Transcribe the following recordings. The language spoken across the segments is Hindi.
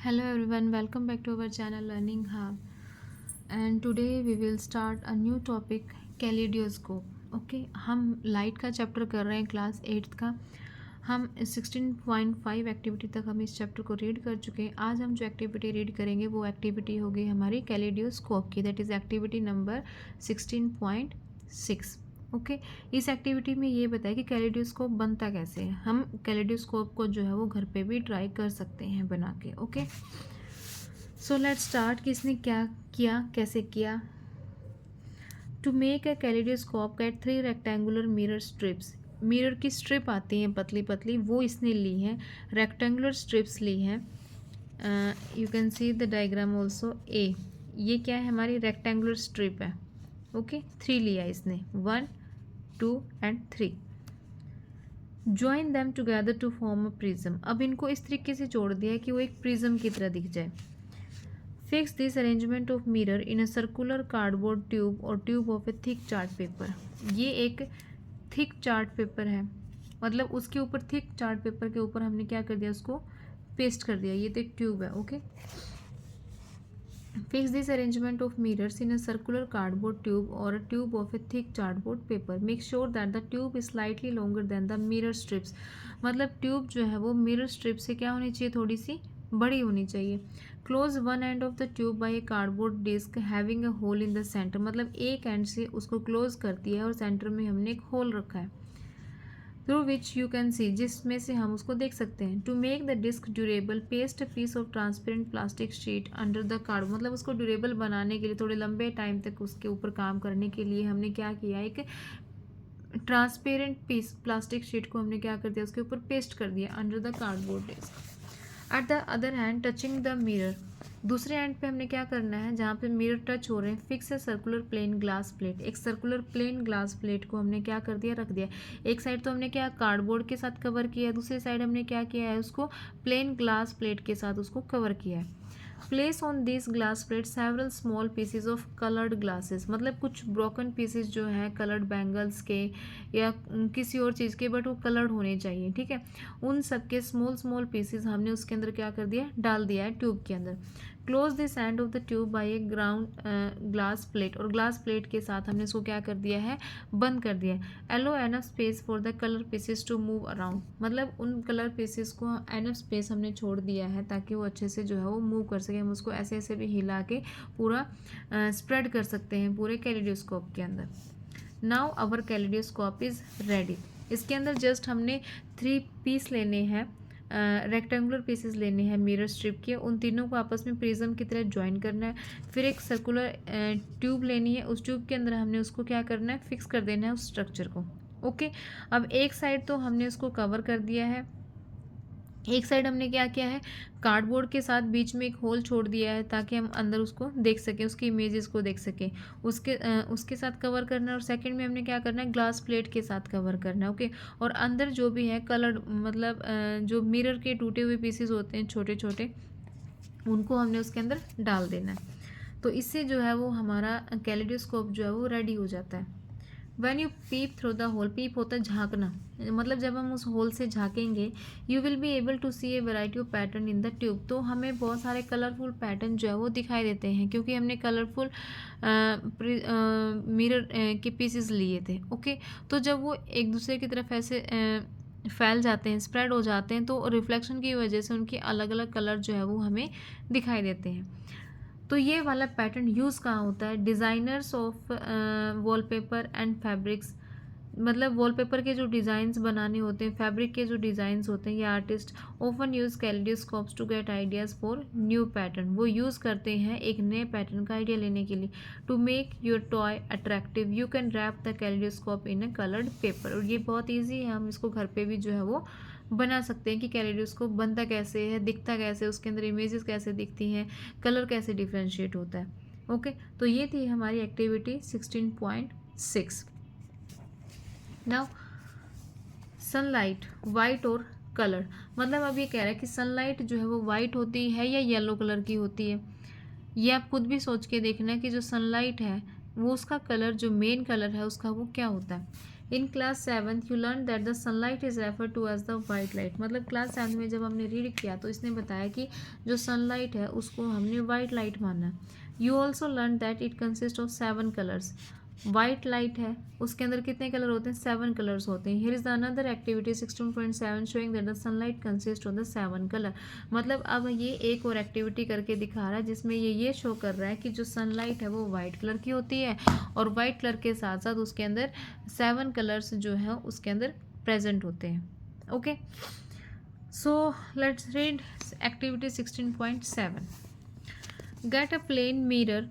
Hello everyone, welcome back to our channel Learning Hub. And today we will start a new topic kaleidoscope. Okay हम लाइट का चैप्टर कर रहे हैं क्लास 8th का। हम 16.5 एक्टिविटी तक हम इस चैप्टर को रीड कर चुके हैं। आज हम जो एक्टिविटी रीड करेंगे वो एक्टिविटी होगी हमारी कैलेडियोस्कोप की, that is activity number 16.6। Okay इस एक्टिविटी में ये बताया कि कैलेडोस्कोप बनता कैसे है। हम कैलेडोस्कोप को जो है वो घर पे भी ट्राई कर सकते हैं बना के। ओके सो लेट्स स्टार्ट कि इसने क्या किया, कैसे किया। To make a kaleidoscope get 3 rectangular mirror strips. Mirror की स्ट्रिप आती हैं पतली पतली, वो इसने ली है, रेक्टेंगुलर स्ट्रिप्स ली हैं। You can see the diagram also. ये क्या है, हमारी रेक्टेंगुलर स्ट्रिप है। ओके 3 लिया इसने, 1 2 and 3। Join them together to form a prism. अब इनको इस तरीके से जोड़ दिया है कि वो एक प्रिज्म की तरह दिख जाए। Fix this arrangement of mirror in a circular cardboard tube और tube of a thick chart paper. ये एक थिक चार्ट पेपर है, मतलब उसके ऊपर थिक चार्ट पेपर के ऊपर हमने क्या कर दिया, उसको पेस्ट कर दिया। ये तो एक ट्यूब है। Okay Fix this arrangement of mirrors in a circular cardboard tube or a tube of a thick cardboard paper. Make sure that the tube is slightly longer than the mirror strips. मतलब ट्यूब जो है वो मिरर स्ट्रिप से क्या होनी चाहिए, थोड़ी सी बड़ी होनी चाहिए। Close one end of the tube by a cardboard disc having a hole in the centre. मतलब एक एंड से उसको क्लोज करती है और सेंटर में हमने एक होल रखा है, through which you can see, जिसमें से हम उसको देख सकते हैं। To make the disc durable paste a piece of transparent plastic sheet under the card. मतलब उसको ड्यूरेबल बनाने के लिए, थोड़े लंबे टाइम तक उसके ऊपर काम करने के लिए हमने क्या किया, एक ट्रांसपेरेंट पीस प्लास्टिक शीट को हमने क्या कर दिया, उसके ऊपर पेस्ट कर दिया under the cardboard disc. At the other hand touching the mirror, दूसरे एंड पे हमने क्या करना है, जहाँ पे मिरर टच हो रहे हैं, फिक्स है सर्कुलर प्लेन ग्लास प्लेट। एक सर्कुलर प्लेन ग्लास प्लेट को हमने क्या कर दिया, रख दिया। एक साइड तो हमने क्या कार्डबोर्ड के साथ कवर किया है, दूसरी साइड हमने क्या किया है, उसको प्लेन ग्लास प्लेट के साथ उसको कवर किया है। Place on this glass plate several small pieces of coloured glasses. मतलब कुछ ब्रोकन पीसेज जो हैं कलर्ड बैंगल्स के या किसी और चीज़ के, बट वो कलर्ड होने चाहिए, ठीक है। उन सब के स्मॉल स्मॉल पीसेज हमने उसके अंदर क्या कर दिया, डाल दिया है ट्यूब के अंदर। Close this and of the tube by A ground glass plate, और ग्लास प्लेट के साथ हमने इसको क्या कर दिया है, बंद कर दिया है। Allow enough space for the colour pieces to move around. मतलब उन कलर पीसेस को एनफ स्पेस हमने छोड़ दिया है ताकि वो अच्छे से जो है वो मूव कर सके। हम उसको ऐसे ऐसे भी हिला के पूरा स्प्रेड कर सकते हैं पूरे कैलेडोस्कोप के अंदर। Now our kaleidoscope is ready. इसके अंदर जस्ट हमने 3 पीस लेने हैं, रेक्टेंगुलर पीसेस लेने हैं मिरर स्ट्रिप के, उन तीनों को आपस में प्रिज्म की तरह ज्वाइन करना है। फिर एक सर्कुलर ट्यूब लेनी है, उस ट्यूब के अंदर हमने उसको क्या करना है, फिक्स कर देना है उस स्ट्रक्चर को। ओके अब एक साइड तो हमने उसको कवर कर दिया है, एक साइड हमने क्या किया है, कार्डबोर्ड के साथ बीच में एक होल छोड़ दिया है ताकि हम अंदर उसको देख सकें, उसकी इमेजेस को देख सकें। उसके साथ कवर करना है। और सेकंड में हमने क्या करना है, ग्लास प्लेट के साथ कवर करना है। ओके और अंदर जो भी है कलर, मतलब जो मिरर के टूटे हुए पीसेस होते हैं छोटे छोटे, उनको हमने उसके अंदर डाल देना है। तो इससे जो है वो हमारा कैलेडोस्कोप जो है वो रेडी हो जाता है। When you peep through the hole, peep होता है झाँकना, मतलब जब हम उस होल से झाँकेंगे, you will be able to see a variety of pattern in the tube. तो हमें बहुत सारे कलरफुल पैटर्न जो है वो दिखाई देते हैं क्योंकि हमने कलरफुल मिरर के पीसेस लिए थे। ओके तो जब वो एक दूसरे की तरफ ऐसे फैल जाते हैं, स्प्रेड हो जाते हैं, तो रिफ्लेक्शन की वजह से उनके अलग अलग कलर जो है वो हमें दिखाई देते हैं। तो ये वाला पैटर्न यूज़ कहाँ होता है, designers of wallpaper and fabrics. मतलब वॉलपेपर के जो डिज़ाइंस बनाने होते हैं, फैब्रिक के जो डिज़ाइंस होते हैं, ये artist often use kaleidoscopes to get ideas for new pattern. वो यूज़ करते हैं एक नए पैटर्न का आइडिया लेने के लिए। To make your toy attractive you can wrap the kaleidoscope in a coloured paper. और ये बहुत ईजी है, हम इसको घर पे भी जो है वो बना सकते हैं कि कैलेडोस्कोप बनता कैसे है, दिखता कैसे, उसके अंदर इमेजेस कैसे दिखती हैं, कलर कैसे डिफ्रेंशिएट होता है। ओके तो ये थी हमारी एक्टिविटी 16.6। नाउ सनलाइट वाइट और कलर। मतलब अब ये कह रहा है कि सनलाइट जो है वो वाइट होती है या येलो कलर की होती है। ये आप खुद भी सोच के देखना कि जो सनलाइट है वो उसका कलर, जो मेन कलर है उसका, वो क्या होता है। In class 7th you learn that the sunlight is refer to as the white light. मतलब क्लास 7 में जब हमने रीड किया तो इसने बताया कि जो सनलाइट है उसको हमने वाइट लाइट माना। You also learn that it consist of 7 colours. White light है उसके अंदर कितने कलर होते हैं? 7 कलर्स होते हैं। Here is the another activity 16.7 showing that the sunlight consist of the 7 colour. मतलब अब ये एक और एक्टिविटी करके दिखा रहा है जिसमें ये शो कर रहा है कि जो सनलाइट है वो वाइट कलर की होती है और वाइट कलर के साथ साथ उसके अंदर 7 कलर्स जो है उसके अंदर प्रेजेंट होते हैं। Okay, so let's read activity 16.7। Get a plane mirror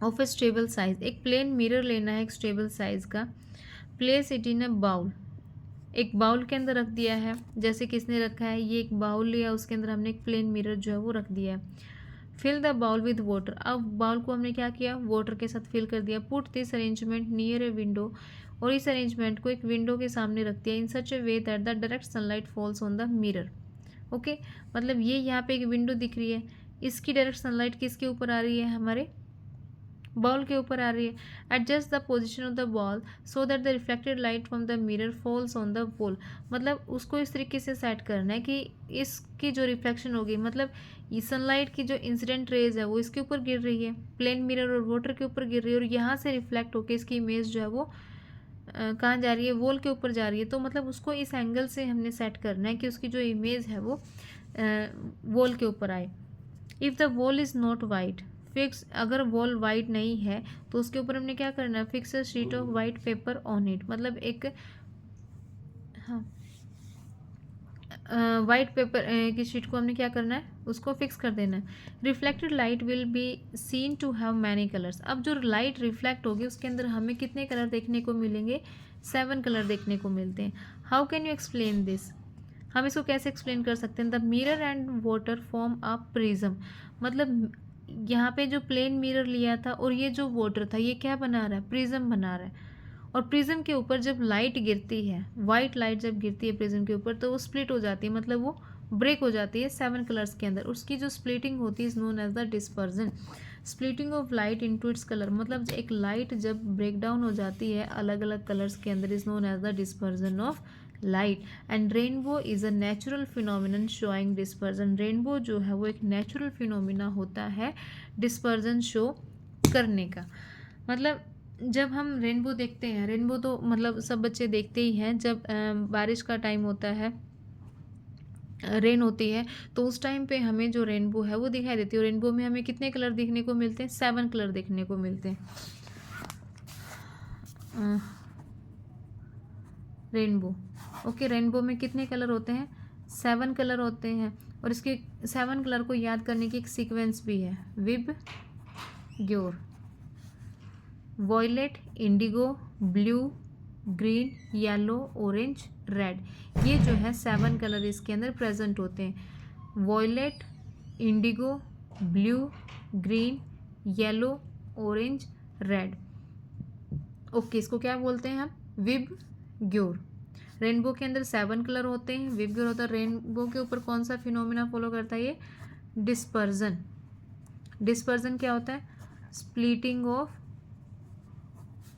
of a stable size. एक प्लेन मिरर लेना है एक स्टेबल साइज का। Place it in a bowl. एक बाउल के अंदर रख दिया है। जैसे किसने रखा है? ये एक बाउल लिया, उसके अंदर हमने एक प्लेन मिरर जो है वो रख दिया है। Fill the bowl with water. अब बाउल को हमने क्या किया? वाटर के साथ फिल कर दिया। Put this arrangement near a window. और इस अरेंजमेंट को एक विंडो के सामने रख दिया। In such a way that the direct sunlight falls on the mirror. Okay, मतलब ये यहाँ पे एक विंडो दिख रही है, इसकी डायरेक्ट सनलाइट किसके ऊपर आ रही है? हमारे बॉल के ऊपर आ रही है। Adjust the position of the ball so that the reflected light from the mirror false on the wall. मतलब उसको इस तरीके से सेट करना है कि इसकी जो रिफ्लेक्शन होगी, मतलब ये सनलाइट की जो इंसिडेंट रेज है वो इसके ऊपर गिर रही है, प्लेन मिरर और वाटर के ऊपर गिर रही है, और यहाँ से रिफ्लेक्ट होकर इसकी इमेज जो है वो कहाँ जा रही है? वॉल के ऊपर जा रही है। तो मतलब उसको इस एंगल से हमने सेट करना है कि उसकी जो इमेज है वो वॉल के ऊपर आए। If the wall is not white, fix, अगर वॉल वाइट नहीं है तो उसके ऊपर हमने क्या करना है? Fix a sheet of white paper on it. मतलब एक वाइट पेपर की शीट को हमने क्या करना है? उसको फिक्स कर देना है। Reflected light will be seen to have many colours. अब जो लाइट रिफ्लेक्ट होगी उसके अंदर हमें कितने कलर देखने को मिलेंगे? 7 कलर देखने को मिलते हैं। How can you explain this? हम इसको कैसे एक्सप्लेन कर सकते हैं? The mirror and water form a prism. मतलब यहाँ पे जो प्लेन मिरर लिया था और ये जो वाटर था ये क्या बना रहा है? प्रिज्म बना रहा है। और प्रिज्म के ऊपर जब लाइट गिरती है, वाइट लाइट जब गिरती है प्रिज्म के ऊपर तो वो स्प्लिट हो जाती है, मतलब वो ब्रेक हो जाती है 7 कलर्स के अंदर। उसकी जो स्प्लिटिंग होती है is known as the dispersion. Splitting of light into its colour, मतलब एक लाइट जब ब्रेक डाउन हो जाती है अलग अलग कलर्स के अंदर is known as the dispersion of light. And rainbow is a natural phenomenon showing dispersion. Rainbow जो है वो एक नेचुरल फिनोमिना होता है डिस्पर्जन शो करने का। मतलब जब हम रेनबो देखते हैं, रेनबो तो मतलब सब बच्चे देखते ही हैं, जब बारिश का टाइम होता है, रेन होती है, तो उस टाइम पे हमें जो रेनबो है वो दिखाई देती है। और रेनबो में हमें कितने कलर देखने को मिलते हैं? 7 कलर देखने को मिलते हैं। रेनबो, ओके, रेनबो में कितने कलर होते हैं? 7 कलर होते हैं। और इसके 7 कलर को याद करने की एक सीक्वेंस भी है, VIBGYOR, violet, indigo, blue, green, yellow, orange, red. ये जो है 7 कलर इसके अंदर प्रेजेंट होते हैं। Violet, indigo, blue, green, yellow, orange, red. Okay, इसको क्या बोलते हैं हम? विब ग्योर। रेनबो के अंदर 7 कलर होते हैं, विब ग्योर होता है। रेनबो के ऊपर कौन सा फिनोमिना फॉलो करता है? ये डिस्पर्जन। डिस्पर्जन क्या होता है? Splitting of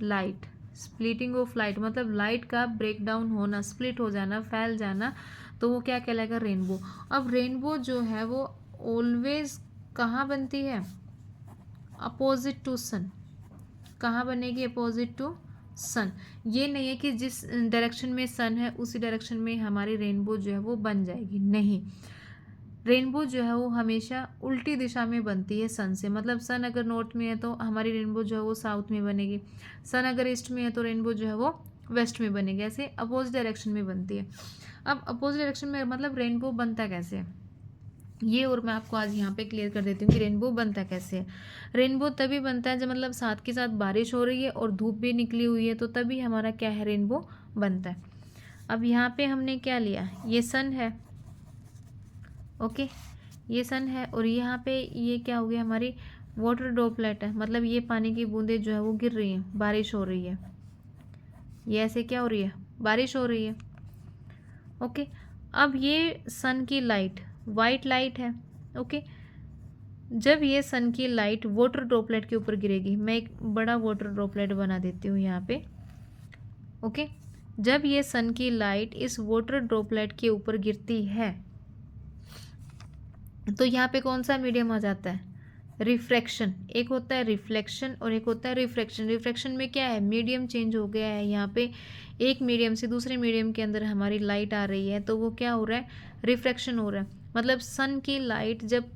light. Splitting of light मतलब लाइट का ब्रेक डाउन होना, स्प्लिट हो जाना, फैल जाना, तो वो क्या कहलाएगा? रेनबो। अब रेनबो जो है वो ऑलवेज कहाँ बनती है? अपोजिट टू सन। कहाँ बनेगी? अपोजिट टू सन। ये नहीं है कि जिस डायरेक्शन में सन है उसी डायरेक्शन में हमारी रेनबो जो है वो बन जाएगी, नहीं। रेनबो जो है वो हमेशा उल्टी दिशा में बनती है सन से। मतलब सन अगर नॉर्थ में है तो हमारी रेनबो जो है वो साउथ में बनेगी, सन अगर ईस्ट में है तो रेनबो जो है वो वेस्ट में बनेगी। ऐसे अपोजिट डायरेक्शन में बनती है। अब अपोजिट डायरेक्शन में मतलब रेनबो बनता कैसे है ये और मैं आपको आज यहाँ पे क्लियर कर देती हूँ कि रेनबो बनता कैसे है। रेनबो तभी बनता है जब मतलब साथ के साथ बारिश हो रही है और धूप भी निकली हुई है, तो तभी हमारा क्या है? रेनबो बनता है। अब यहाँ पे हमने क्या लिया? ये सन है, ओके, ये सन है, और यहाँ पे ये क्या हो गया? हमारी वाटर ड्रॉपलेट है, मतलब ये पानी की बूंदें जो है वो गिर रही हैं, बारिश हो रही है। ये ऐसे क्या हो रही है? बारिश हो रही है, ओके। अब ये सन की लाइट वाइट लाइट है, ओके। जब ये सन की लाइट वाटर ड्रॉपलेट के ऊपर गिरेगी, मैं एक बड़ा वाटर ड्रॉपलेट बना देती हूँ यहाँ पे, ओके। जब ये सन की लाइट इस वाटर ड्रॉपलेट के ऊपर गिरती है तो यहाँ पे कौन सा मीडियम आ जाता है, रिफ्रैक्शन। एक होता है रिफ्लेक्शन और एक होता है रिफ्रैक्शन। रिफ्रैक्शन में क्या है, मीडियम चेंज हो गया है, यहाँ पे एक मीडियम से दूसरे मीडियम के अंदर हमारी लाइट आ रही है तो वो क्या हो रहा है, रिफ्रैक्शन हो रहा है। मतलब सन की लाइट जब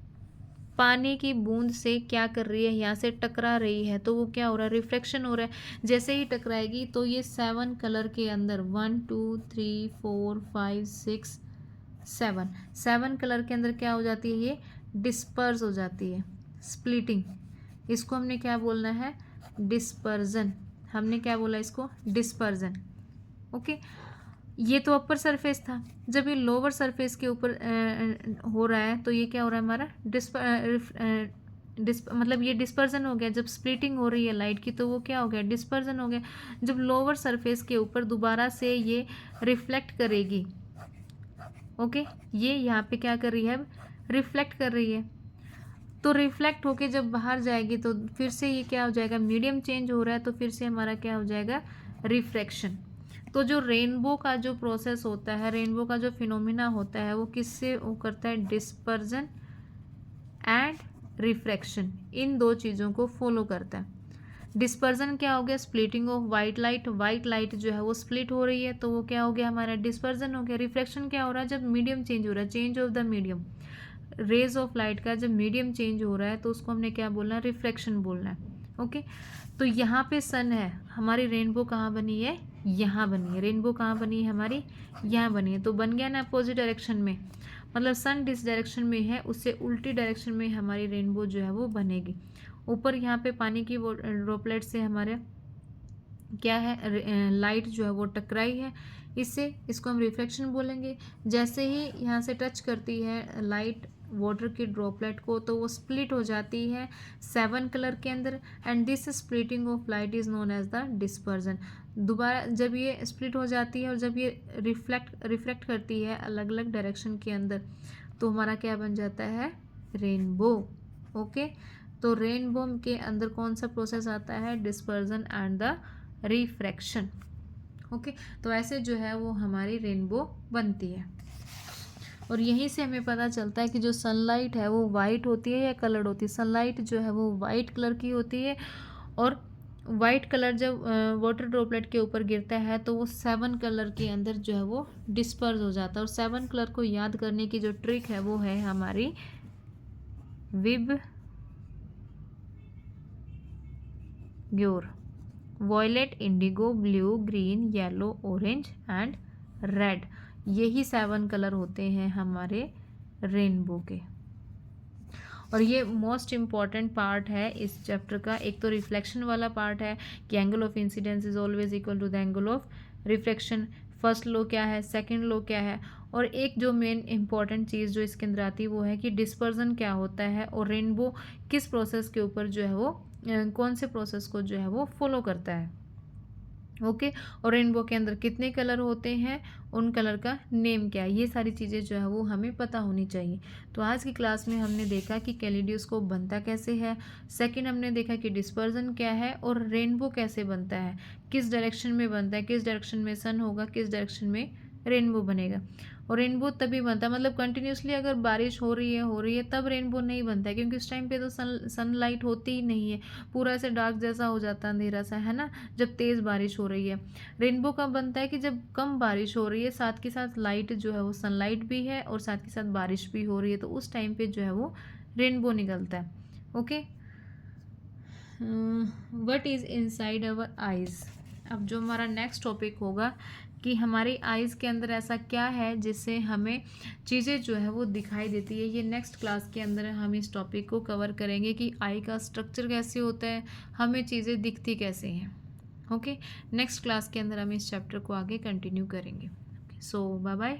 पानी की बूंद से क्या कर रही है, यहाँ से टकरा रही है तो वो क्या हो रहा है, रिफ्रैक्शन हो रहा है। जैसे ही टकराएगी तो ये 7 कलर के अंदर 1 2 3 4 5 6 7 कलर के अंदर क्या हो जाती है, ये डिस्पर्स हो जाती है, स्प्लिटिंग। इसको हमने क्या बोलना है, डिस्पर्जन। हमने क्या बोला इसको, डिस्पर्जन। ओके। ये तो अपर सरफेस था। जब ये लोअर सरफेस के ऊपर हो रहा है तो ये क्या हो रहा है हमारा मतलब ये डिस्पर्जन हो गया। जब स्प्लिटिंग हो रही है लाइट की तो वो क्या हो गया, डिस्पर्जन हो गया। जब लोअर सरफेस के ऊपर दोबारा से ये रिफ्लेक्ट करेगी, ओके, ये यहाँ पे क्या कर रही है, अब रिफ्लेक्ट कर रही है। तो रिफ्लेक्ट होके जब बाहर जाएगी तो फिर से ये क्या हो जाएगा, मीडियम चेंज हो रहा है तो फिर से हमारा क्या हो जाएगा, रिफ्रैक्शन। तो जो रेनबो का जो प्रोसेस होता है, रेनबो का जो फिनोमिना होता है वो किससे वो करता है, डिस्पर्जन एंड रिफ्रैक्शन, इन दो चीज़ों को फॉलो करता है। डिस्पर्जन क्या हो गया, splitting of white light. White light जो है वो स्प्लिट हो रही है तो वो क्या हो गया हमारा, डिस्पर्जन हो गया। रिफ्रैक्शन क्या हो रहा है, जब मीडियम चेंज हो रहा है, change of the medium, rays of light का जब मीडियम चेंज हो रहा है तो उसको हमने क्या बोलना है, रिफ्रैक्शन बोलना है। ओके। तो यहाँ पे सन है, हमारी रेनबो कहाँ बनी है, यहाँ बनी है। रेनबो कहाँ बनी है हमारी, यहाँ बनी है। तो बन गया ना अपोजिट डायरेक्शन में, मतलब सन जिस डायरेक्शन में है उससे उल्टी डायरेक्शन में हमारी रेनबो जो है वो बनेगी। ऊपर यहाँ पे पानी की वो ड्रॉपलेट से हमारे क्या है, लाइट जो है वो टकराई है इससे, इसको हम रिफ्लेक्शन बोलेंगे। जैसे ही यहाँ से टच करती है लाइट वाटर की ड्रॉपलेट को तो वो स्प्लिट हो जाती है 7 कलर के अंदर, and this splitting of light is known as the dispersion. दोबारा जब ये स्प्लिट हो जाती है और जब ये रिफ्लेक्ट करती है अलग अलग डायरेक्शन के अंदर तो हमारा क्या बन जाता है, रेनबो। ओके। तो रेनबो के अंदर कौन सा प्रोसेस आता है, dispersion and the refraction. Okay. तो ऐसे जो है वो हमारी रेनबो बनती है। और यहीं से हमें पता चलता है कि जो सनलाइट है वो वाइट होती है या कलर्ड होती है। सनलाइट जो है वो वाइट कलर की होती है और वाइट कलर जब वाटर ड्रॉपलेट के ऊपर गिरता है तो वो 7 कलर के अंदर जो है वो डिस्पर्स हो जाता है। और 7 कलर को याद करने की जो ट्रिक है वो है हमारी VIBGYOR. Violet, indigo, blue, green, yellow, orange and red, यही 7 कलर होते हैं हमारे रेनबो के। और ये मोस्ट इम्पॉर्टेंट पार्ट है इस चैप्टर का। एक तो रिफ्लेक्शन वाला पार्ट है कि angle of incidence is always equal to the angle of reflection. First law क्या है, सेकंड लॉ क्या है, और एक जो मेन इंपॉर्टेंट चीज़ जो इसके अंदर आती है वो है कि डिस्पर्जन क्या होता है और रेनबो किस प्रोसेस के ऊपर जो है वो कौन से प्रोसेस को जो है वो फॉलो करता है। ओके। और रेनबो के अंदर कितने कलर होते हैं, उन कलर का नेम क्या है, ये सारी चीज़ें जो है वो हमें पता होनी चाहिए। तो आज की क्लास में हमने देखा कि कैलिडियोस्कोप बनता कैसे है, सेकंड हमने देखा कि डिस्पर्जन क्या है और रेनबो कैसे बनता है, किस डायरेक्शन में बनता है, किस डायरेक्शन में सन होगा, किस डायरेक्शन में रेनबो बनेगा। और रेनबो तभी बनता है, मतलब कंटिन्यूसली अगर बारिश हो रही है तब रेनबो नहीं बनता है, क्योंकि उस टाइम पे तो सनलाइट होती ही नहीं है, पूरा ऐसे डार्क जैसा हो जाता है, अंधेरा सा, है ना, जब तेज़ बारिश हो रही है। रेनबो कब बनता है कि जब कम बारिश हो रही है, साथ के साथ लाइट जो है वो सनलाइट भी है और साथ के साथ बारिश भी हो रही है, तो उस टाइम पे जो है वो रेनबो निकलता है। Okay. What is inside our eyes. अब जो हमारा नेक्स्ट टॉपिक होगा कि हमारी आइज़ के अंदर ऐसा क्या है जिससे हमें चीज़ें जो है वो दिखाई देती है। ये नेक्स्ट क्लास के अंदर हम इस टॉपिक को कवर करेंगे कि आई का स्ट्रक्चर कैसे होता है, हमें चीज़ें दिखती कैसे हैं। ओके। नेक्स्ट क्लास के अंदर हम इस चैप्टर को आगे कंटिन्यू करेंगे। सो बाय बाय।